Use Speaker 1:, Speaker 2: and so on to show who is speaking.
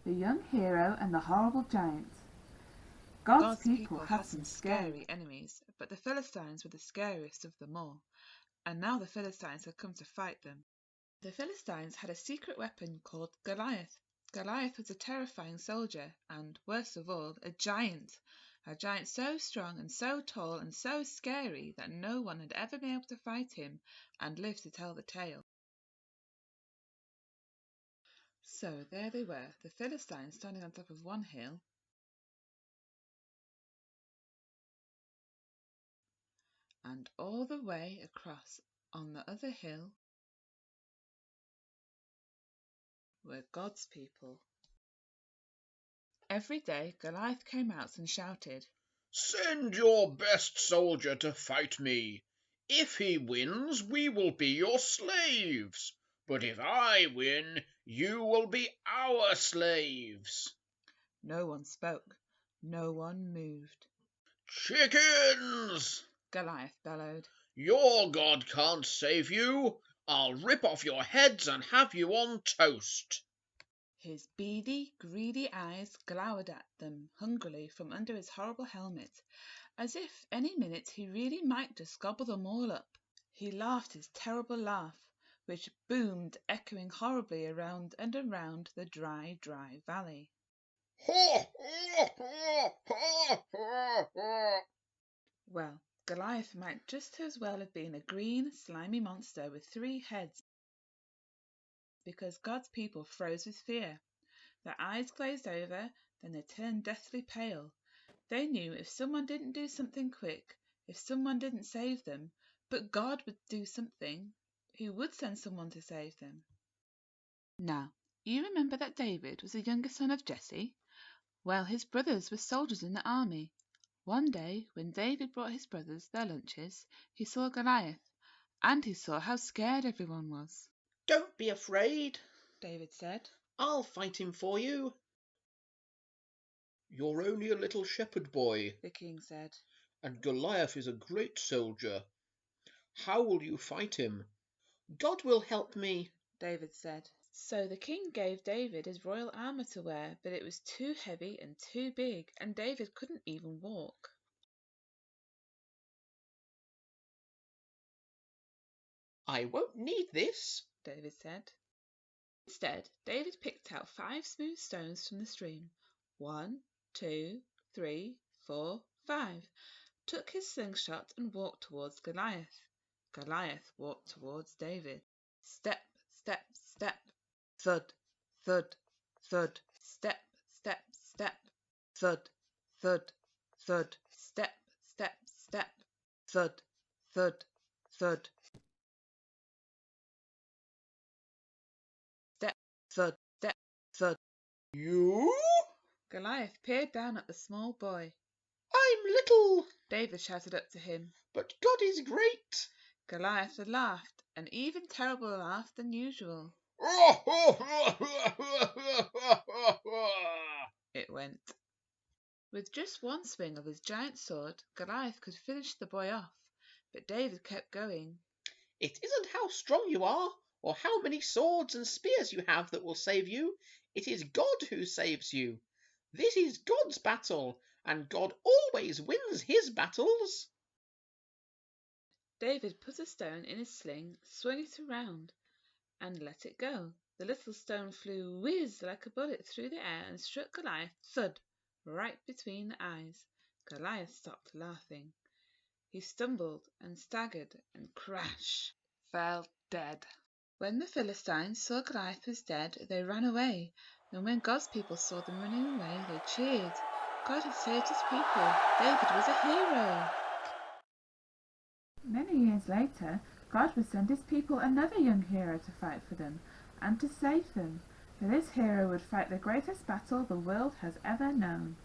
Speaker 1: the young hero and the horrible giant. God's people
Speaker 2: had
Speaker 1: had
Speaker 2: some scary enemies, but the Philistines were the scariest of them all, and now the Philistines had come to fight them. The Philistines had a secret weapon called Goliath. Goliath was a terrifying soldier and, worst of all, a giant so strong and so tall and so scary that no one had ever been able to fight him and live to tell the tale. So there they were, the Philistines standing on top of one hill, and all the way across on the other hill were God's people. Every day Goliath came out and shouted,
Speaker 3: "Send your best soldier to fight me. If he wins, we will be your slaves. But if I win, you will be our slaves."
Speaker 2: No one spoke. No one moved.
Speaker 3: "Chickens!"
Speaker 2: Goliath bellowed.
Speaker 3: "Your God can't save you. I'll rip off your heads and have you on toast."
Speaker 2: His beady, greedy eyes glowered at them hungrily from under his horrible helmet, as if any minute he really might just gobble them all up. He laughed his terrible laugh, which boomed, echoing horribly around and around the dry, dry valley. Well, Goliath might just as well have been a green, slimy monster with 3 heads, because God's people froze with fear. Their eyes glazed over, then they turned deathly pale. They knew if someone didn't do something quick, if someone didn't save them, but God would do something. He would send someone to save them. Now, you remember that David was the youngest son of Jesse? Well, his brothers were soldiers in the army. One day, when David brought his brothers their lunches, he saw Goliath, and he saw how scared everyone was.
Speaker 3: "Don't be afraid,"
Speaker 2: David said.
Speaker 3: "I'll fight him for you." "You're only a little shepherd boy,"
Speaker 2: the king said,
Speaker 3: "and Goliath is a great soldier. How will you fight him?" "God will help me,"
Speaker 2: David said. So the king gave David his royal armor to wear, but it was too heavy and too big, and David couldn't even walk.
Speaker 3: "I won't need this,"
Speaker 2: David said. Instead, David picked out 5 smooth stones from the stream. 1, 2, 3, 4, 5. Took his slingshot and walked towards Goliath. Goliath walked towards David. Step, step, step. Thud, thud, thud. Step, step, step. Thud, thud, thud. Step, step, step. Thud, thud, thud. Step, thud, step, thud.
Speaker 3: "You?"
Speaker 2: Goliath peered down at the small boy.
Speaker 3: "I'm little,"
Speaker 2: David shouted up to him.
Speaker 3: "but God is great."
Speaker 2: Goliath laughed, an even terribler laugh than usual. It went. With just one swing of his giant sword, Goliath could finish the boy off, but David kept going.
Speaker 3: "It isn't how strong you are, or how many swords and spears you have that will save you. It is God who saves you. This is God's battle, and God always wins his battles."
Speaker 2: David put a stone in his sling, swung it around, and let it go. The little stone flew whiz like a bullet through the air and struck Goliath thud right between the eyes. Goliath stopped laughing. He stumbled and staggered and crash fell dead. When the Philistines saw Goliath was dead, they ran away, and when God's people saw them running away, they cheered. God had saved his people. David was a hero.
Speaker 1: Many years later, God would send his people another young hero to fight for them and to save them, for this hero would fight the greatest battle the world has ever known.